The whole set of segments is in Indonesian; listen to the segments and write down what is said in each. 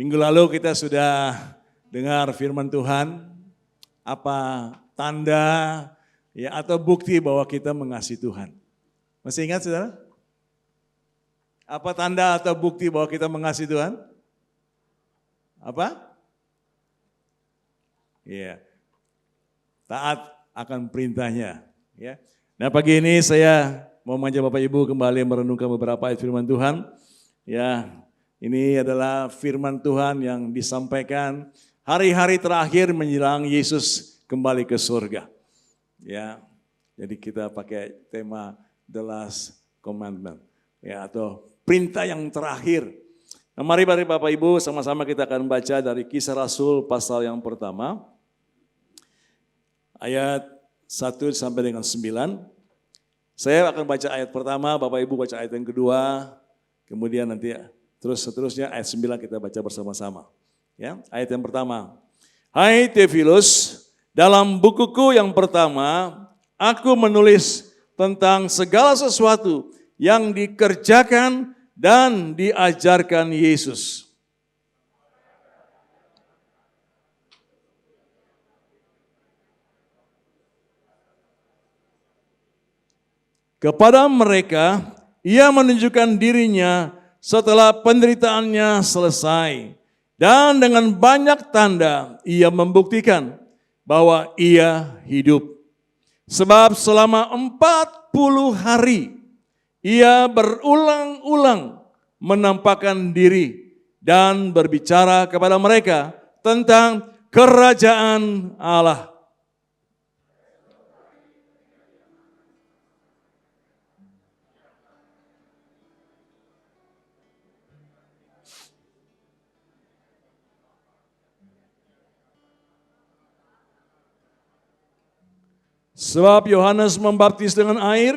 Minggu lalu kita sudah dengar firman Tuhan, apa tanda ya atau bukti bahwa kita mengasihi Tuhan. Masih ingat saudara? Apa tanda atau bukti bahwa kita mengasihi Tuhan? Apa? Iya. Taat akan perintahnya. Ya. Nah pagi ini saya mau mengajak Bapak Ibu kembali merenungkan beberapa ayat firman Tuhan. Ya, ini adalah firman Tuhan yang disampaikan hari-hari terakhir menjelang Yesus kembali ke surga. Ya, jadi kita pakai tema The Last Commandment, ya atau perintah yang terakhir. Nah, mari Bapak Ibu sama-sama kita akan baca dari Kisah Rasul pasal yang pertama, ayat 1 sampai dengan 9. Saya akan baca ayat pertama, Bapak Ibu baca ayat yang kedua, kemudian nanti terus seterusnya ayat 9 kita baca bersama-sama. Ya, ayat yang pertama. Hai Theophilus, dalam bukuku yang pertama, aku menulis tentang segala sesuatu yang dikerjakan dan diajarkan Yesus. Kepada mereka, ia menunjukkan dirinya setelah penderitaannya selesai. Dan dengan banyak tanda, ia membuktikan bahwa ia hidup. Sebab selama 40 hari, ia berulang-ulang menampakkan diri dan berbicara kepada mereka tentang kerajaan Allah. Sebab Yohanes membaptis dengan air,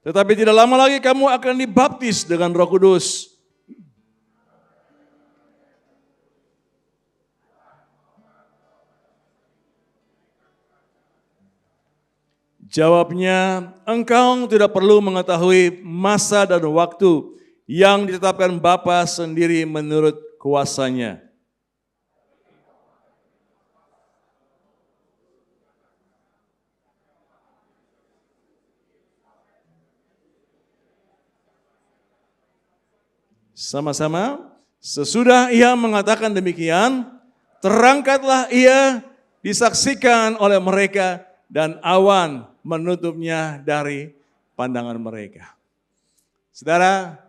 tetapi tidak lama lagi kamu akan dibaptis dengan Roh Kudus. Jawabnya, engkau tidak perlu mengetahui masa dan waktu yang ditetapkan Bapa sendiri menurut kuasanya. Sama-sama, sesudah ia mengatakan demikian, terangkatlah ia disaksikan oleh mereka dan awan menutupnya dari pandangan mereka. Saudara,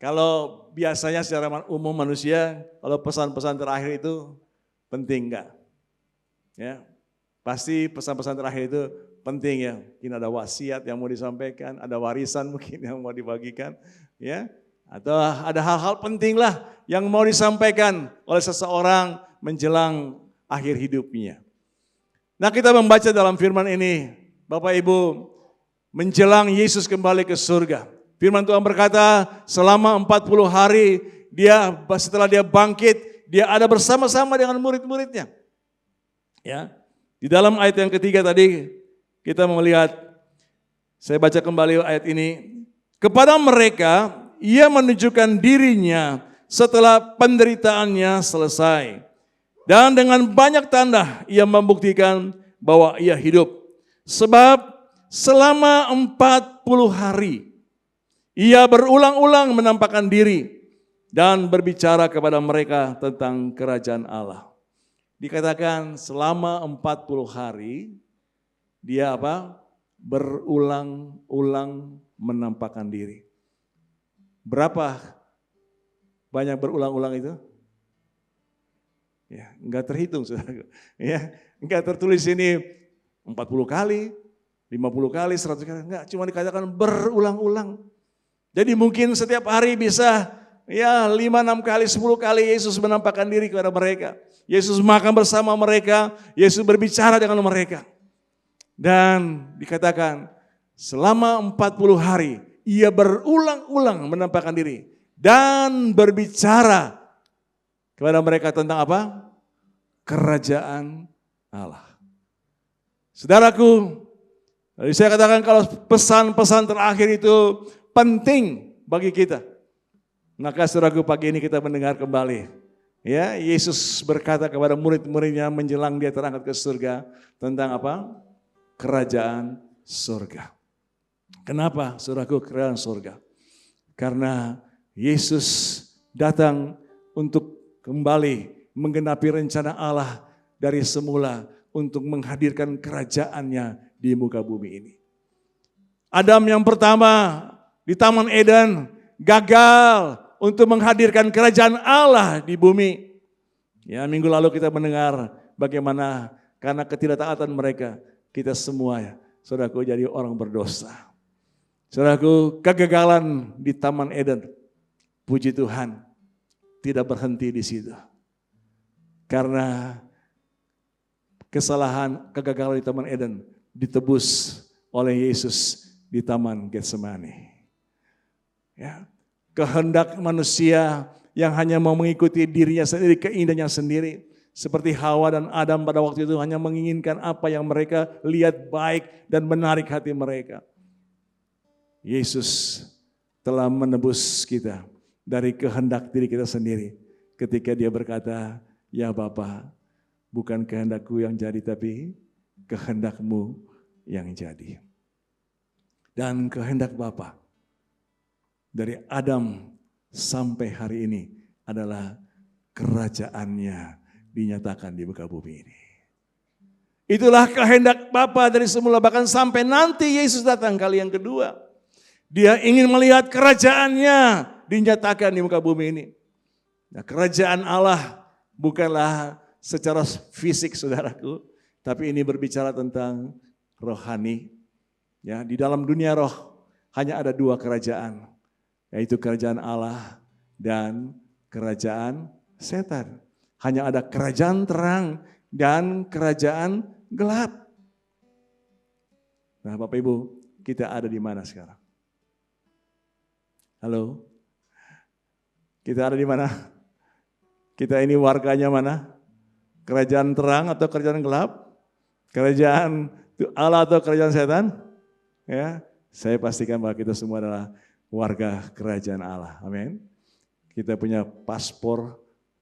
kalau biasanya secara umum manusia, kalau pesan-pesan terakhir itu penting enggak? Ya, pasti pesan-pesan terakhir itu penting ya. Mungkin ada wasiat yang mau disampaikan, ada warisan mungkin yang mau dibagikan, ya. Atau ada hal-hal penting lah yang mau disampaikan oleh seseorang menjelang akhir hidupnya. Nah kita membaca dalam firman ini, Bapak Ibu, menjelang Yesus kembali ke surga. Firman Tuhan berkata selama 40 hari setelah dia bangkit, dia ada bersama-sama dengan murid-muridnya. Ya, di dalam ayat yang ketiga tadi kita melihat, saya baca kembali ayat ini, kepada mereka ia menunjukkan dirinya setelah penderitaannya selesai. Dan dengan banyak tanda ia membuktikan bahwa ia hidup. Sebab selama 40 hari ia berulang-ulang menampakkan diri dan berbicara kepada mereka tentang kerajaan Allah. Dikatakan selama 40 hari dia berulang-ulang menampakkan diri. Berapa banyak berulang-ulang itu? Ya, enggak terhitung, saudara. Ya, enggak tertulis ini 40 kali, 50 kali, 100 kali, enggak, cuma dikatakan berulang-ulang. Jadi mungkin setiap hari bisa ya 5, 6 kali, 10 kali Yesus menampakkan diri kepada mereka. Yesus makan bersama mereka, Yesus berbicara dengan mereka. Dan dikatakan selama 40 hari ia berulang-ulang menampakkan diri dan berbicara kepada mereka tentang apa? Kerajaan Allah. Saudaraku, saya katakan kalau pesan-pesan terakhir itu penting bagi kita. Maka saudaraku pagi ini kita mendengar kembali Ya, Yesus berkata kepada murid-muridnya menjelang dia terangkat ke surga tentang apa? Kerajaan surga. Kenapa saudaraku kerajaan surga? Karena Yesus datang untuk kembali menggenapi rencana Allah dari semula untuk menghadirkan kerajaannya di muka bumi ini. Adam yang pertama di Taman Eden gagal untuk menghadirkan kerajaan Allah di bumi. Ya, minggu lalu kita mendengar bagaimana karena ketidaktaatan mereka, kita semua ya, saudaraku jadi orang berdosa. Saudaraku, kegagalan di Taman Eden, puji Tuhan, tidak berhenti di situ. Karena kesalahan, kegagalan di Taman Eden ditebus oleh Yesus di Taman Getsemani. Ya, kehendak manusia yang hanya mau mengikuti dirinya sendiri, keindahannya sendiri. Seperti Hawa dan Adam pada waktu itu hanya menginginkan apa yang mereka lihat baik dan menarik hati mereka. Yesus telah menebus kita dari kehendak diri kita sendiri. Ketika dia berkata, ya Bapa, bukan kehendakku yang jadi tapi kehendakmu yang jadi. Dan kehendak Bapa dari Adam sampai hari ini adalah kerajaannya dinyatakan di muka bumi ini. Itulah kehendak Bapa dari semula, bahkan sampai nanti Yesus datang kali yang kedua. Dia ingin melihat kerajaannya dinyatakan di muka bumi ini. Nah, kerajaan Allah bukanlah secara fisik saudaraku, tapi ini berbicara tentang rohani. Ya, di dalam dunia roh hanya ada dua kerajaan, yaitu kerajaan Allah dan kerajaan setan. Hanya ada kerajaan terang dan kerajaan gelap. Nah, Bapak Ibu, kita ada di mana sekarang? Halo? Kita ada di mana? Kita ini warganya mana? Kerajaan terang atau kerajaan gelap? Kerajaan Allah atau kerajaan setan? Ya, saya pastikan bahwa kita semua adalah warga kerajaan Allah. Amin. Kita punya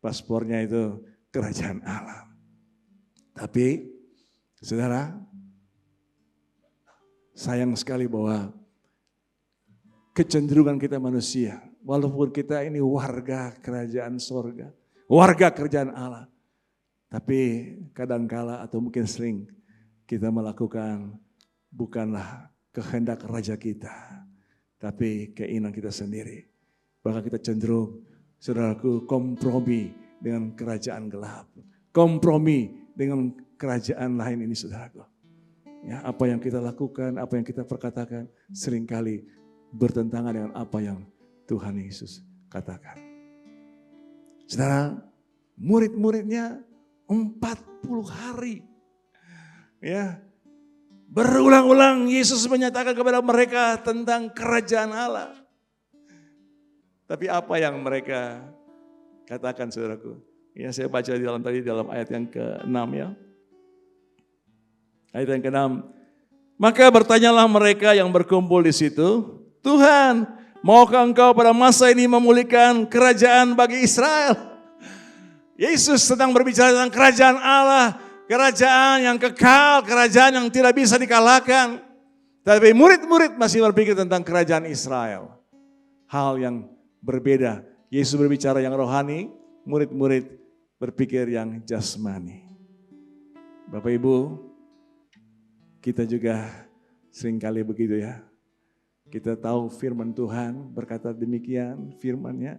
paspornya itu kerajaan Allah. Tapi, saudara, sayang sekali bahwa kecenderungan kita manusia, walaupun kita ini warga kerajaan sorga, warga kerajaan Allah, tapi kadangkala atau mungkin sering kita melakukan bukanlah kehendak raja kita, tapi keinginan kita sendiri. Bahkan kita cenderung, saudaraku, kompromi dengan kerajaan gelap, kompromi dengan kerajaan lain ini, saudaraku. Ya, apa yang kita lakukan, apa yang kita perkatakan, seringkali bertentangan dengan apa yang Tuhan Yesus katakan. Saudara, murid-muridnya 40 hari. Ya, berulang-ulang Yesus menyatakan kepada mereka tentang kerajaan Allah. Tapi apa yang mereka katakan, saudaraku? Ya, saya baca di dalam ayat yang ke-6 ya. Ayat yang ke-6. Maka bertanyalah mereka yang berkumpul di situ, Tuhan, maukah Engkau pada masa ini memulihkan kerajaan bagi Israel? Yesus sedang berbicara tentang kerajaan Allah, kerajaan yang kekal, kerajaan yang tidak bisa dikalahkan. Tapi murid-murid masih berpikir tentang kerajaan Israel. Hal yang berbeda. Yesus berbicara yang rohani, murid-murid berpikir yang jasmani. Bapak Ibu, kita juga seringkali begitu ya. Kita tahu firman Tuhan berkata demikian, firman-Nya,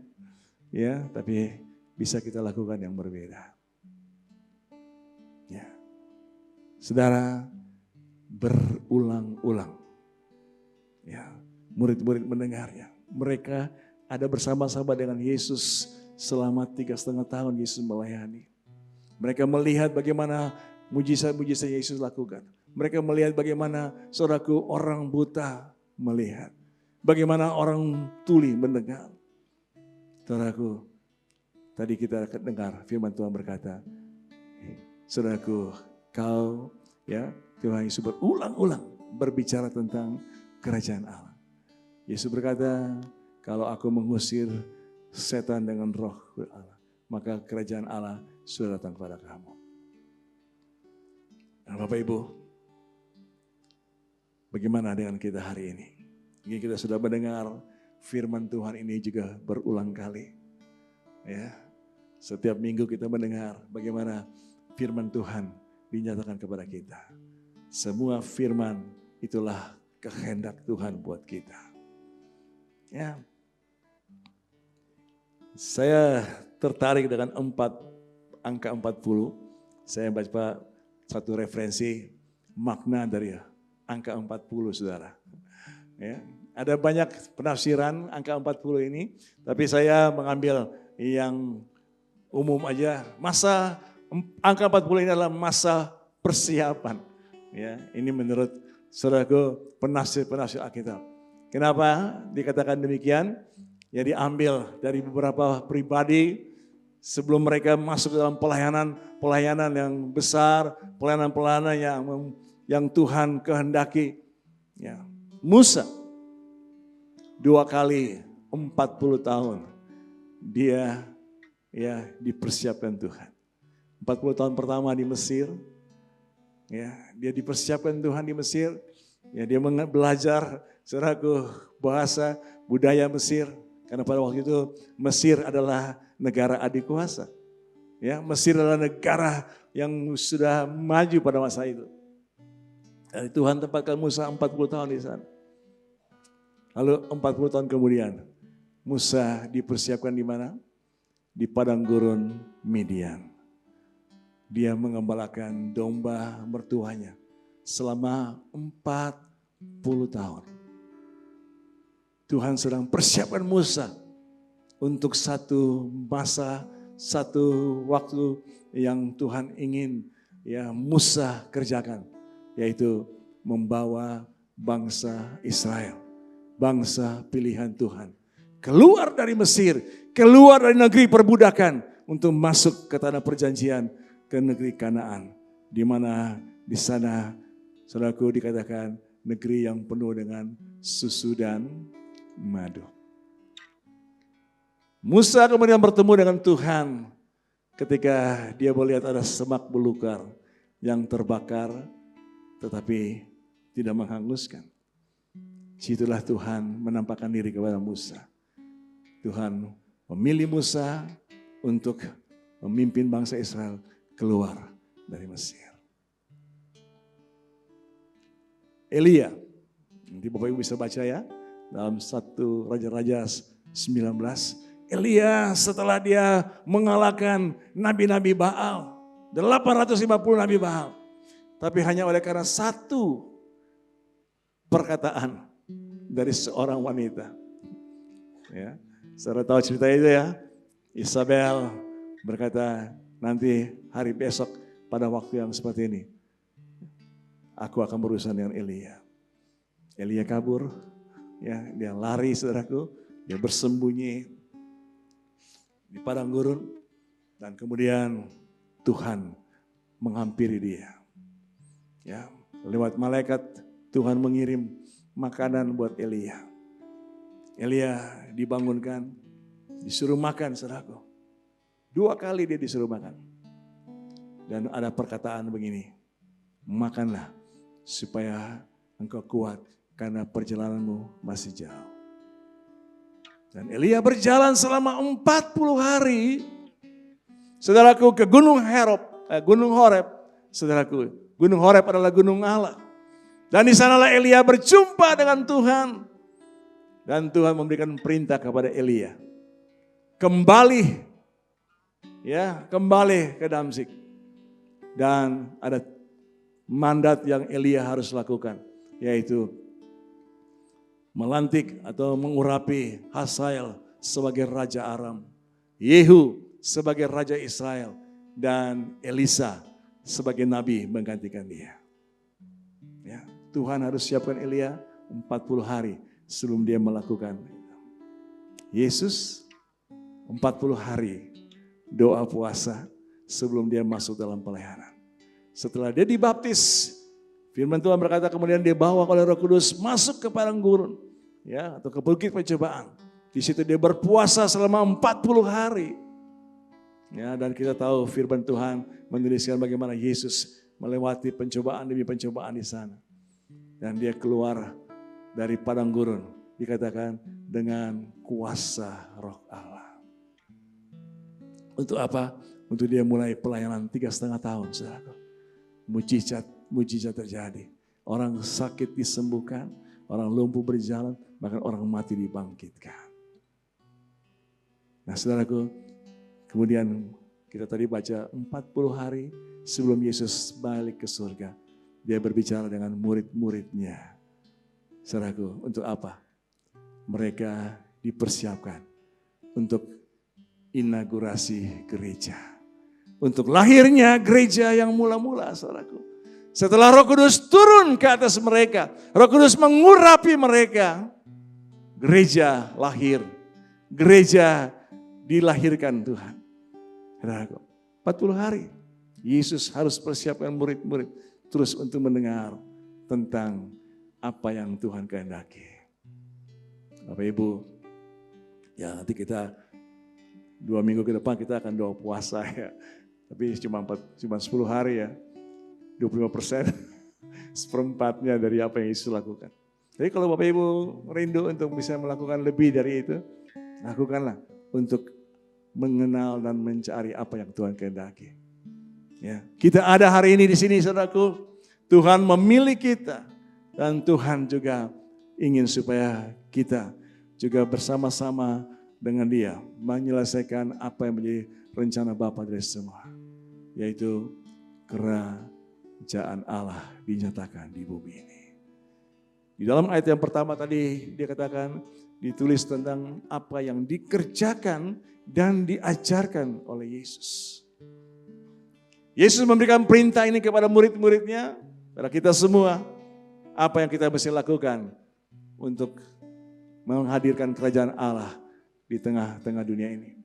ya, tapi bisa kita lakukan yang berbeda. Ya. Saudara, berulang-ulang, ya, murid-murid mendengarnya. Mereka ada bersama-sama dengan Yesus selama 3,5 tahun Yesus melayani. Mereka melihat bagaimana mujizat-mujizat Yesus lakukan. Mereka melihat bagaimana, saudaraku, orang buta melihat. Bagaimana orang tuli mendengar. Saudaraku, tadi kita dengar firman Tuhan berkata, saudaraku, kau, ya, Tuhan Yesus berulang-ulang berbicara tentang kerajaan Allah. Yesus berkata, kalau aku mengusir setan dengan roh Allah, maka kerajaan Allah sudah datang kepada kamu. Nah, Bapak Ibu, bagaimana dengan kita hari ini? Ini kita sudah mendengar firman Tuhan ini juga berulang kali. Ya, setiap minggu kita mendengar bagaimana firman Tuhan dinyatakan kepada kita. Semua firman itulah kehendak Tuhan buat kita. Ya, saya tertarik dengan angka 40. Saya baca satu referensi makna dari angka 40, saudara. Ya, ada banyak penafsiran angka 40 ini, tapi saya mengambil yang umum aja. Angka 40 ini adalah masa persiapan. Ya, ini menurut saudaraku penafsir Alkitab. Kenapa dikatakan demikian? Ya, diambil dari beberapa pribadi sebelum mereka masuk ke dalam pelayanan yang besar, pelayanan yang Tuhan kehendaki. Ya, Musa 2 kali 40 tahun dia dipersiapkan Tuhan. 40 tahun pertama di Mesir, ya, dia dipersiapkan Tuhan di Mesir. Ya, dia belajar saudaraku bahasa budaya Mesir, karena pada waktu itu Mesir adalah negara adikuasa. Ya, Mesir adalah negara yang sudah maju pada masa itu. Dan Tuhan tempatkan Musa 40 tahun di sana. Lalu 40 tahun kemudian Musa dipersiapkan di mana? Di padang gurun Midian. Dia mengembalakan domba mertuanya selama 40 tahun. Tuhan sedang persiapkan Musa untuk satu masa, satu waktu yang Tuhan ingin Musa kerjakan, yaitu membawa bangsa Israel, bangsa pilihan Tuhan, keluar dari Mesir, keluar dari negeri perbudakan untuk masuk ke tanah perjanjian, ke negeri Kanaan, di mana di sana saudaraku dikatakan negeri yang penuh dengan susu dan madu. Musa kemudian bertemu dengan Tuhan ketika dia melihat ada semak belukar yang terbakar tetapi tidak menghanguskan. Situlah Tuhan menampakkan diri kepada Musa. Tuhan memilih Musa untuk memimpin bangsa Israel keluar dari Mesir. Elia, nanti Bapak Ibu bisa baca ya, dalam 1 Raja-Raja 19. Elia setelah dia mengalahkan nabi-nabi Baal, 850 nabi Baal. Tapi hanya oleh karena satu perkataan dari seorang wanita. Ya, saudara tahu cerita itu ya, Isabel berkata, nanti hari besok pada waktu yang seperti ini, aku akan berurusan dengan Elia. Elia kabur, ya, dia lari saudaraku, dia bersembunyi di padang gurun, dan kemudian Tuhan menghampiri dia. Ya, lewat malaikat Tuhan mengirim makanan buat Elia. Elia dibangunkan, disuruh makan saudaraku. 2 kali dia disuruh makan. Dan ada perkataan begini, makanlah supaya engkau kuat karena perjalananmu masih jauh. Dan Elia berjalan selama 40 hari, saudaraku, ke Gunung Horeb, saudaraku. Gunung Horeb adalah gunung Allah. Dan di sanalah Elia berjumpa dengan Tuhan. Dan Tuhan memberikan perintah kepada Elia. Kembali ke Damsyik. Dan ada mandat yang Elia harus lakukan, yaitu melantik atau mengurapi Hazael sebagai Raja Aram, Yehu sebagai Raja Israel, dan Elisa sebagai Nabi menggantikan dia. Ya, Tuhan harus siapkan Elia 40 hari sebelum dia melakukan. Yesus 40 hari doa puasa sebelum dia masuk dalam pelayanan. Setelah dia dibaptis, firman Tuhan berkata kemudian dia bawa oleh Roh Kudus masuk ke padang gurun, ya, atau ke bukit percobaan. Di situ dia berpuasa selama 40 hari. Ya, dan kita tahu firman Tuhan menuliskan bagaimana Yesus melewati pencobaan demi pencobaan di sana. Dan dia keluar dari padang gurun, dikatakan dengan kuasa Roh Allah. Untuk apa? Untuk dia mulai pelayanan 3,5 tahun. Saudara. Mujizat terjadi. Orang sakit disembuhkan, orang lumpuh berjalan, bahkan orang mati dibangkitkan. Nah saudaraku, kemudian kita tadi baca 40 hari sebelum Yesus balik ke surga. Dia berbicara dengan murid-muridnya. Saudaraku, untuk apa? Mereka dipersiapkan untuk inaugurasi gereja. Untuk lahirnya gereja yang mula-mula, saudaraku. Setelah Roh Kudus turun ke atas mereka, Roh Kudus mengurapi mereka, gereja lahir, gereja dilahirkan Tuhan. Saudaraku, 40 hari Yesus harus persiapkan murid-murid terus untuk mendengar tentang apa yang Tuhan kehendaki. Bapak Ibu, ya nanti kita 2 minggu ke depan kita akan doa puasa ya. Tapi cuma 10 hari ya. 25%, seperempatnya dari apa yang Yesus lakukan. Jadi kalau Bapak Ibu rindu untuk bisa melakukan lebih dari itu, lakukanlah untuk mengenal dan mencari apa yang Tuhan kehendaki. Ya, kita ada hari ini di sini, saudaraku. Tuhan memilih kita dan Tuhan juga ingin supaya kita juga bersama-sama dengan Dia menyelesaikan apa yang menjadi rencana Bapa dari semua, yaitu kerajaan Allah dinyatakan di bumi ini. Di dalam ayat yang pertama tadi dia katakan ditulis tentang apa yang dikerjakan dan diajarkan oleh Yesus. Yesus memberikan perintah ini kepada murid-muridnya, kepada kita semua. Apa yang kita mesti lakukan untuk menghadirkan kerajaan Allah di tengah-tengah dunia ini.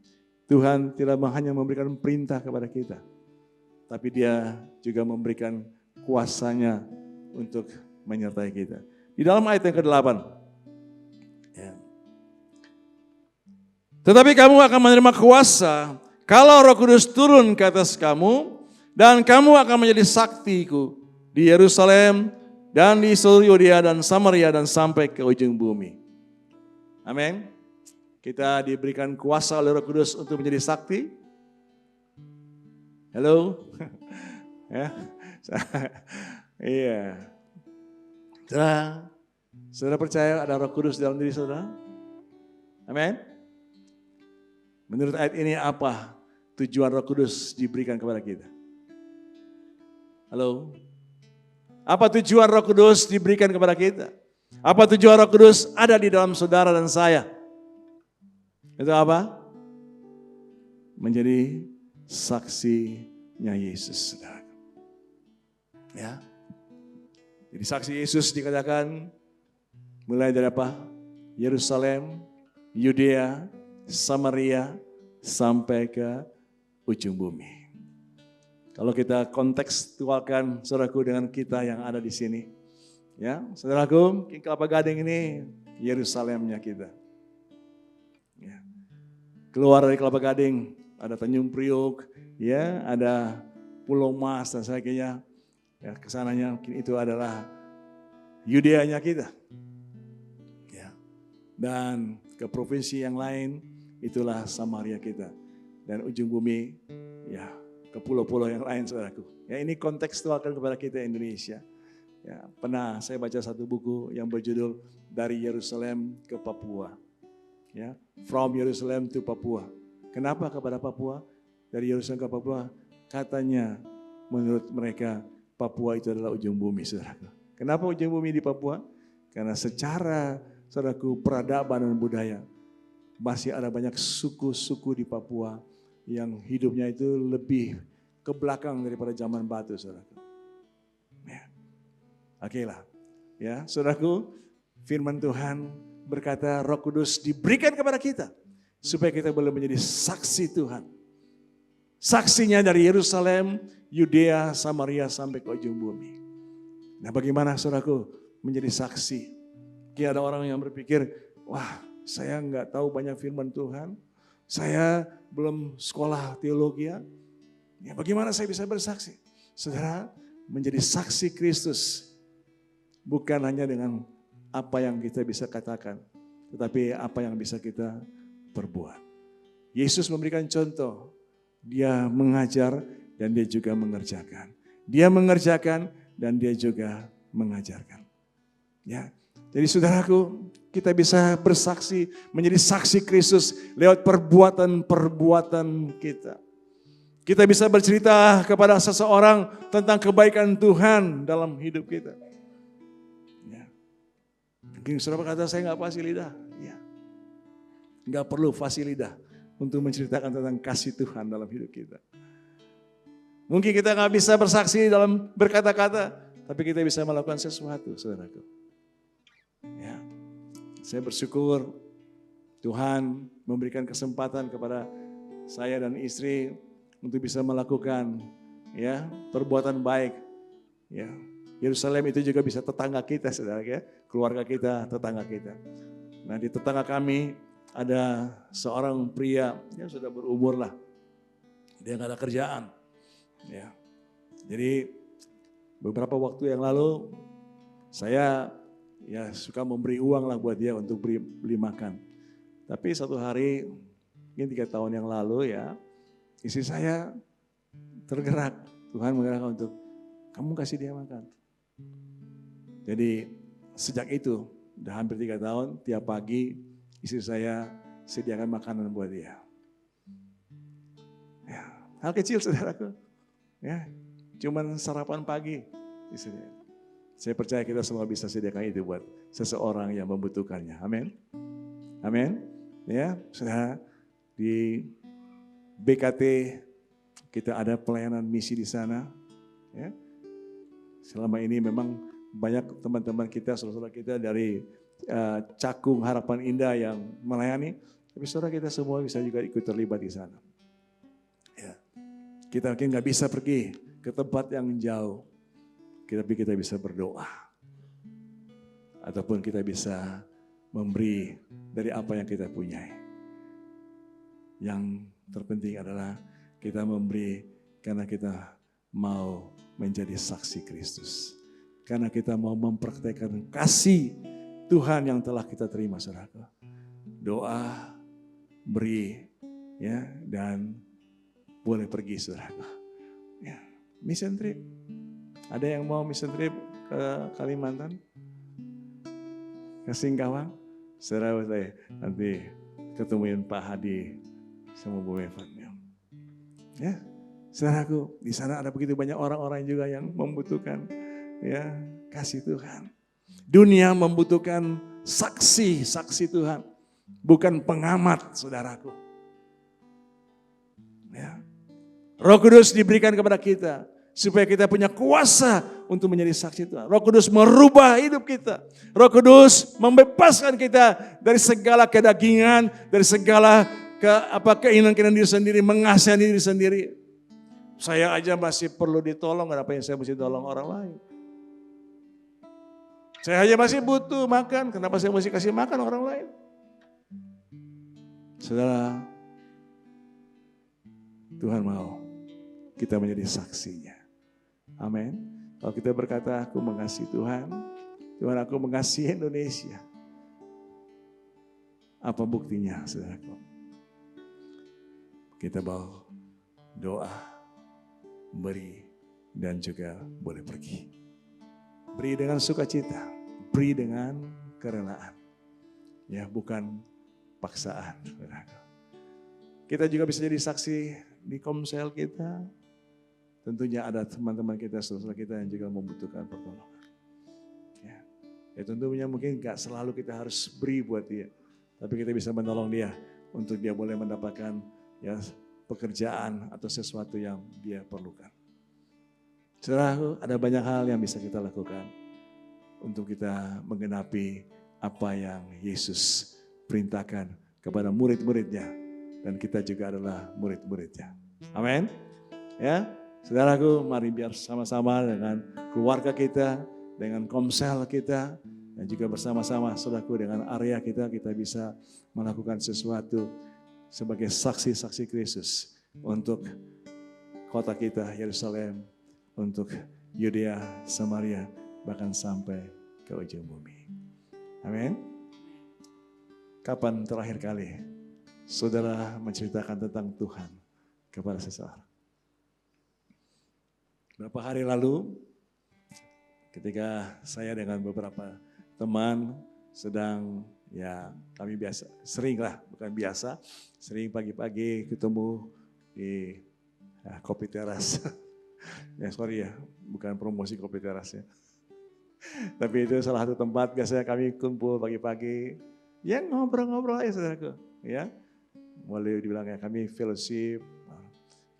Tuhan tidak hanya memberikan perintah kepada kita, tapi Dia juga memberikan kuasanya untuk menyertai kita. Di dalam ayat yang ke-8. Ya. Tetapi kamu akan menerima kuasa kalau Roh Kudus turun ke atas kamu, dan kamu akan menjadi saktiku di Yerusalem dan di seluruh Yudea dan Samaria dan sampai ke ujung bumi. Amin. Kita diberikan kuasa oleh Roh Kudus untuk menjadi sakti. Halo. Ya. Iya. Saudara percaya ada Roh Kudus dalam diri saudara? Amin. Menurut ayat ini apa tujuan Roh Kudus diberikan kepada kita? Halo. Apa tujuan Roh Kudus diberikan kepada kita? Apa tujuan Roh Kudus ada di dalam saudara dan saya? Itu apa? Menjadi saksinya Yesus, saudara. Ya. Jadi saksi Yesus dikatakan mulai dari apa? Yerusalem, Yudea, Samaria, sampai ke ujung bumi. Kalau kita kontekstualkan saudaraku dengan kita yang ada di sini. Ya, saudaraku, Kelapa Gading ini Yerusalemnya kita. Ya. Keluar dari Kelapa Gading ada Tanjung Priok, ya, ada Pulau Mas dan sebagainya. Ya, kesananya mungkin itu adalah Yudeanya kita. Ya. Dan ke provinsi yang lain itulah Samaria kita. Dan ujung bumi ya ke pulau-pulau yang lain saudaraku. Ya ini kontekstualkan kepada kita Indonesia. Ya, pernah saya baca satu buku yang berjudul Dari Yerusalem ke Papua. Ya, From Jerusalem to Papua. Kenapa kepada Papua? Dari Yerusalem ke Papua, katanya menurut mereka Papua itu adalah ujung bumi, saudaraku. Kenapa ujung bumi di Papua? Karena secara, saudaraku, peradaban dan budaya, masih ada banyak suku-suku di Papua yang hidupnya itu lebih ke belakang daripada zaman batu, saudaraku. Ya. Oke lah, ya, saudaraku, firman Tuhan berkata Roh Kudus diberikan kepada kita supaya kita boleh menjadi saksi Tuhan. Saksinya dari Yerusalem, Yudea, Samaria sampai ke ujung bumi. Nah, bagaimana saudaraku menjadi saksi? Ada orang yang berpikir, wah, saya nggak tahu banyak firman Tuhan, Saya belum sekolah teologi ya. Bagaimana saya bisa bersaksi? Saudara, menjadi saksi Kristus bukan hanya dengan apa yang kita bisa katakan, tetapi apa yang bisa kita perbuat. Yesus memberikan contoh, dia mengajar dan dia juga mengerjakan. Dia mengerjakan dan dia juga mengajarkan. Ya, jadi saudaraku, kita bisa bersaksi, menjadi saksi Kristus lewat perbuatan-perbuatan kita. Kita bisa bercerita kepada seseorang tentang kebaikan Tuhan dalam hidup kita. Ya. Mungkin saudara berkata, saya nggak fasih lidah. Ya. Nggak perlu fasih lidah untuk menceritakan tentang kasih Tuhan dalam hidup kita. Mungkin kita nggak bisa bersaksi dalam berkata-kata, tapi kita bisa melakukan sesuatu, saudaraku. Ya. Saya bersyukur Tuhan memberikan kesempatan kepada saya dan istri untuk bisa melakukan ya perbuatan baik. Ya, Yerusalem itu juga bisa tetangga kita, saudara ya, keluarga kita, tetangga kita. Nah di tetangga kami ada seorang pria, yang sudah berumur lah, dia nggak ada kerjaan. Ya, jadi beberapa waktu yang lalu saya ya suka memberi uang lah buat dia untuk beli makan. Tapi satu hari, mungkin 3 tahun yang lalu ya, istri saya tergerak, Tuhan menggerakkan untuk kamu kasih dia makan. Jadi sejak itu, udah hampir 3 tahun, tiap pagi istri saya sediakan makanan buat dia. Ya, hal kecil saudaraku, ya, cuman sarapan pagi. Saya percaya kita semua bisa sediakan itu buat seseorang yang membutuhkannya. Amin. Amin. Ya, saudara, di BKT kita ada pelayanan misi di sana. Ya. Selama ini memang banyak teman-teman kita, saudara-saudara kita dari Cakung Harapan Indah yang melayani. Tapi saudara kita semua bisa juga ikut terlibat di sana. Ya. Kita mungkin nggak bisa pergi ke tempat yang jauh. Tapi kita bisa berdoa. Ataupun kita bisa memberi dari apa yang kita punyai. Yang terpenting adalah kita memberi karena kita mau menjadi saksi Kristus. Karena kita mau mempraktekkan kasih Tuhan yang telah kita terima, saudara. Doa, beri, ya, dan boleh pergi, saudara. Ya, mission trip. Ada yang mau mission trip ke Kalimantan? Ke Singkawang? Saudara saya nanti ketemuin Pak Hadi sama Bu Evan. Ya, saudaraku, di sana ada begitu banyak orang-orang juga yang membutuhkan ya kasih Tuhan. Dunia membutuhkan saksi Tuhan, bukan pengamat, saudaraku. Ya. Roh Kudus diberikan kepada kita supaya kita punya kuasa untuk menjadi saksi Tuhan. Roh Kudus merubah hidup kita. Roh Kudus membebaskan kita dari segala kedagingan, dari segala keinginan diri sendiri, mengasihani diri sendiri. Saya aja masih perlu ditolong, kenapa yang saya mesti tolong orang lain? Saya aja masih butuh makan, kenapa saya mesti kasih makan orang lain? Saudara, Tuhan mau kita menjadi saksinya. Amin. Kalau kita berkata, aku mengasihi Tuhan, Tuhan aku mengasihi Indonesia. Apa buktinya, saudaraku? Kita bawa doa, beri, dan juga boleh pergi. Beri dengan sukacita, beri dengan kerelaan. Ya, bukan paksaan. Kita juga bisa jadi saksi di komsel kita. Tentunya ada teman-teman kita, saudara kita yang juga membutuhkan pertolongan. Ya tentunya mungkin gak selalu kita harus beri buat dia. Tapi kita bisa menolong dia untuk dia boleh mendapatkan ya pekerjaan atau sesuatu yang dia perlukan. Saudara, ada banyak hal yang bisa kita lakukan untuk kita menggenapi apa yang Yesus perintahkan kepada murid-muridnya. Dan kita juga adalah murid-muridnya. Amin. Ya, saudaraku, mari biar sama-sama dengan keluarga kita, dengan komsel kita, dan juga bersama-sama saudaraku dengan area kita bisa melakukan sesuatu sebagai saksi-saksi Kristus untuk kota kita Yerusalem, untuk Yudea, Samaria, bahkan sampai ke ujung bumi. Amin. Kapan terakhir kali saudara menceritakan tentang Tuhan kepada seseorang? Beberapa hari lalu, ketika saya dengan beberapa teman sedang, ya kami biasa, sering pagi-pagi ketemu di kopi teras. Ya sorry ya, bukan promosi kopi teras ya. Tapi itu salah satu tempat biasanya kami kumpul pagi-pagi, ya ngobrol-ngobrol aja saudaraku. Ya, boleh dibilang ya kami fellowship.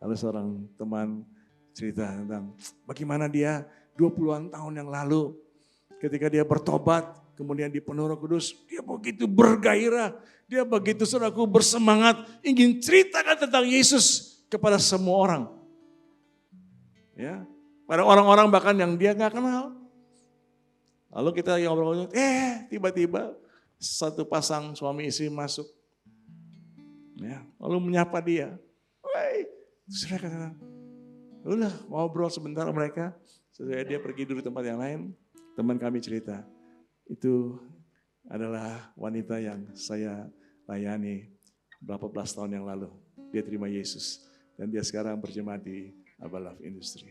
Lalu seorang teman cerita tentang bagaimana dia 20-an tahun yang lalu ketika dia bertobat, kemudian dipenuhi Roh Kudus, dia begitu bergairah, dia begitu saudaraku bersemangat, ingin ceritakan tentang Yesus kepada semua orang. Ya, pada orang-orang bahkan yang dia nggak kenal. Lalu kita ngobrol-ngobrol, tiba-tiba satu pasang suami istri masuk. Ya, lalu menyapa dia. Saya kata, udah ngobrol sebentar mereka. Setelah dia pergi dulu tempat yang lain, teman kami cerita, itu adalah wanita yang saya layani berapa belas tahun yang lalu. Dia terima Yesus dan dia sekarang berjemaat di Abalaf Industri.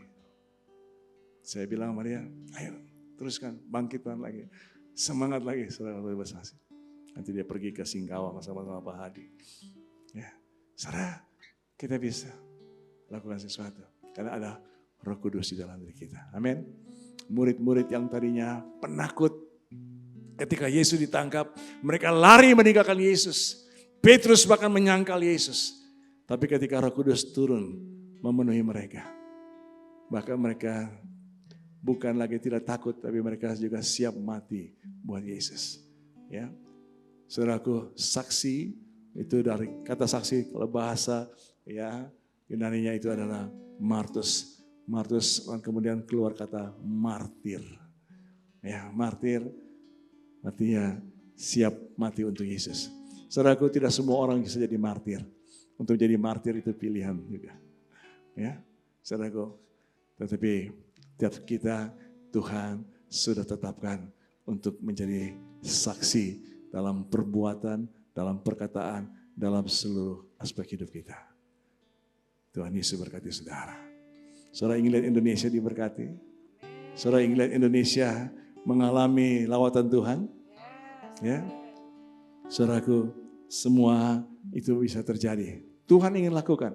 Saya bilang sama dia, ayo teruskan, bangkitkan lagi, semangat lagi, saudara bersaksi. Nanti dia pergi ke Singkawang sama-sama Pak Hadi. Ya, saudara, kita bisa lakukan sesuatu karena ada Roh Kudus di dalam diri kita. Amin. Murid-murid yang tadinya penakut ketika Yesus ditangkap, mereka lari meninggalkan Yesus. Petrus bahkan menyangkal Yesus. Tapi ketika Roh Kudus turun memenuhi mereka, bahkan mereka bukan lagi tidak takut, tapi mereka juga siap mati buat Yesus. Ya, saudaraku, saksi itu dari kata saksi, kalau bahasa ya Yunaninya itu adalah martus. Martus kemudian keluar kata martir. Ya, martir artinya siap mati untuk Yesus. Saudaraku, tidak semua orang bisa jadi martir. Untuk jadi martir itu pilihan juga. Ya, saudaraku, tetapi tiap kita Tuhan sudah tetapkan untuk menjadi saksi dalam perbuatan, dalam perkataan, dalam seluruh aspek hidup kita. Tuhan Yesus berkati saudara. Saudara ingin lihat Indonesia diberkati? Saudara ingin lihat Indonesia mengalami lawatan Tuhan? Ya, saudaraku, semua itu bisa terjadi. Tuhan ingin lakukan,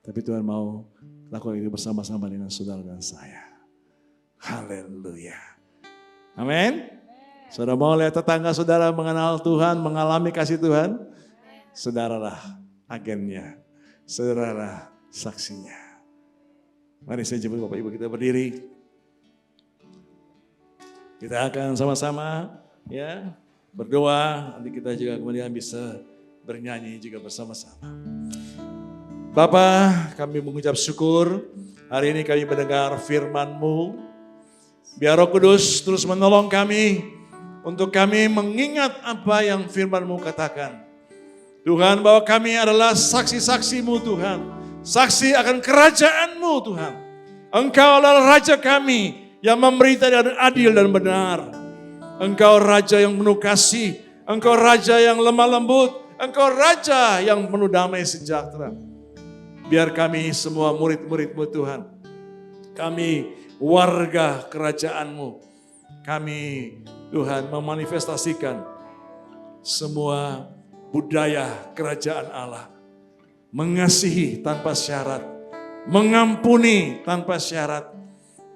tapi Tuhan mau lakukan itu bersama-sama dengan saudara dan saya. Haleluya. Amin. Saudara mau lihat tetangga saudara mengenal Tuhan, mengalami kasih Tuhan? Saudaralah agennya, saudaralah saksinya. Mari saya jemput Bapak Ibu kita berdiri. Kita akan sama-sama ya berdoa, nanti kita juga kemudian bisa bernyanyi juga bersama-sama. Bapa, kami mengucap syukur hari ini kami mendengar firman-Mu. Biar Roh Kudus terus menolong kami untuk kami mengingat apa yang firman-Mu katakan. Tuhan, bahwa kami adalah saksi-saksi-Mu Tuhan. Saksi akan kerajaan-Mu Tuhan. Engkau adalah Raja kami yang memerintah dengan adil dan benar. Engkau Raja yang penuh kasih. Engkau Raja yang lemah lembut. Engkau Raja yang penuh damai sejahtera. Biar kami semua murid-murid-Mu Tuhan. Kami warga kerajaan-Mu. Kami Tuhan memanifestasikan semua budaya kerajaan Allah. Mengasihi tanpa syarat. Mengampuni tanpa syarat.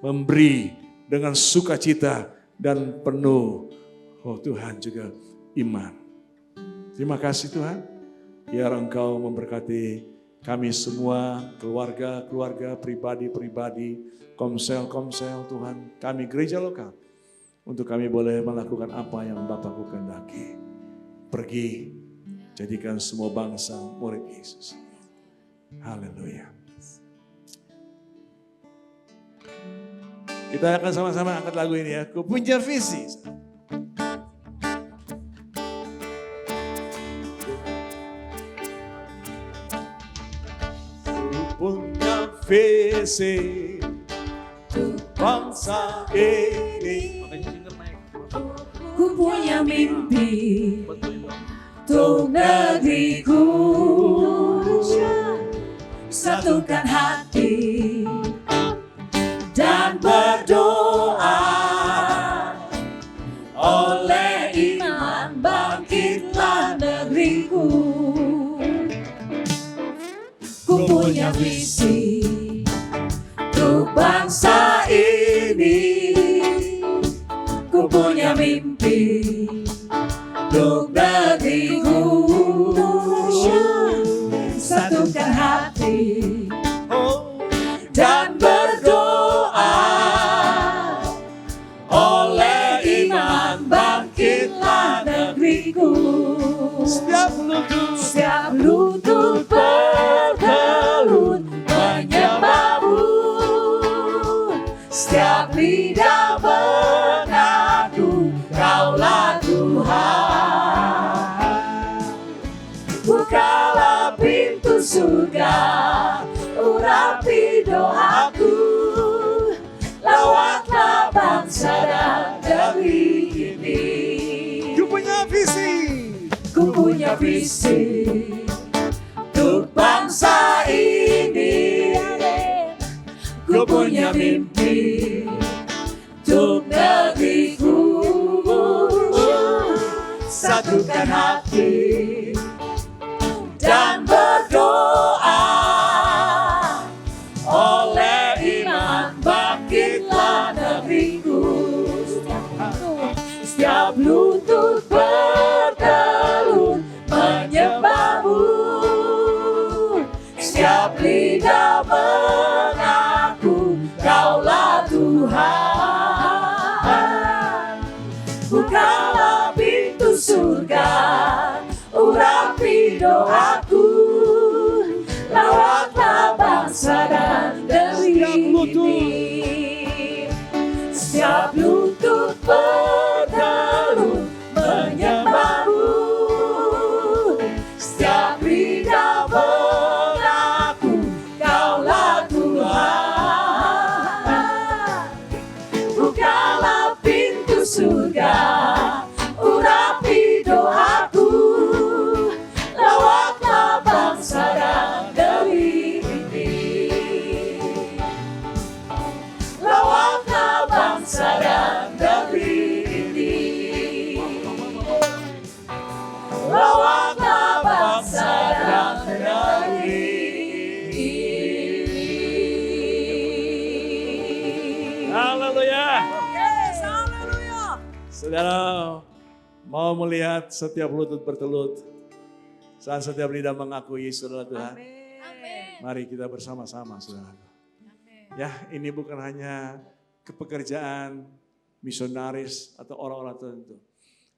Memberi dengan sukacita dan penuh, oh Tuhan, juga iman. Terima kasih Tuhan. Biar Engkau memberkati kami semua, keluarga-keluarga, pribadi-pribadi, komsel-komsel Tuhan, kami gereja lokal, untuk kami boleh melakukan apa yang Bapa-Ku kehendaki. Pergi, jadikan semua bangsa murid Yesus. Haleluya. Kita akan sama-sama angkat lagu ini ya, Ku Punya Visi. visi untuk bangsa ini. Ku punya mimpi untuk negeriku, satukan hati dan berdoa. Oleh iman bangkitlah negeriku. Ku punya visi untuk bangsa ini. Ku punya mimpi untuk negeriku, satukan hati dan berdoa. Oleh iman bangkitlah negeriku. Setiap lutut bergelut menyembahmu, setiap lidah mengaku Kaulah Tuhan. Bukalah pintu surga, urapi doaku, lawatlah bangsa dan negeri ini. Ku punya visi untuk bangsa ini. Ku punya mimpi untuk negeriku, satukan hati dan berdoa. Oleh iman bangkitlah negeriku. Setiap lutut bertelut menyembahmu, setiap lidah mengaku Kaulah Tuhan. Bukalah pintu surga, urapi doaku, lawatlah bangsa dan negeri ini. Setiap lutut bertelut menyembahmu, setiap lidah mengaku Kaulah Tuhan. Bukalah pintu surga, urapi doaku, lawatlah bangsa dan negeri ini. Lawatlah bangsa dan negeri ini. Lawatlah bangsa dan negeri ini. Haleluya. Yes, haleluya. Saudara mau melihat setiap lutut bertelut saat setiap lidah mengakui Yesus adalah Tuhan. Amin. Mari kita bersama-sama, saudara. Ya, ini bukan hanya pekerjaan misionaris atau orang-orang tertentu.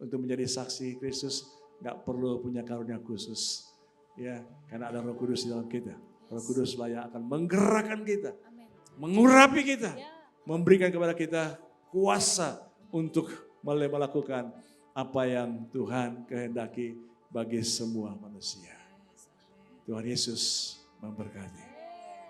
Untuk menjadi saksi Kristus nggak perlu punya karunia khusus, ya, karena ada Roh Kudus di dalam kita. Roh Kudus lah yang akan menggerakkan kita, mengurapi kita, memberikan kepada kita kuasa untuk melakukan apa yang Tuhan kehendaki bagi semua manusia. Tuhan Yesus memberkati.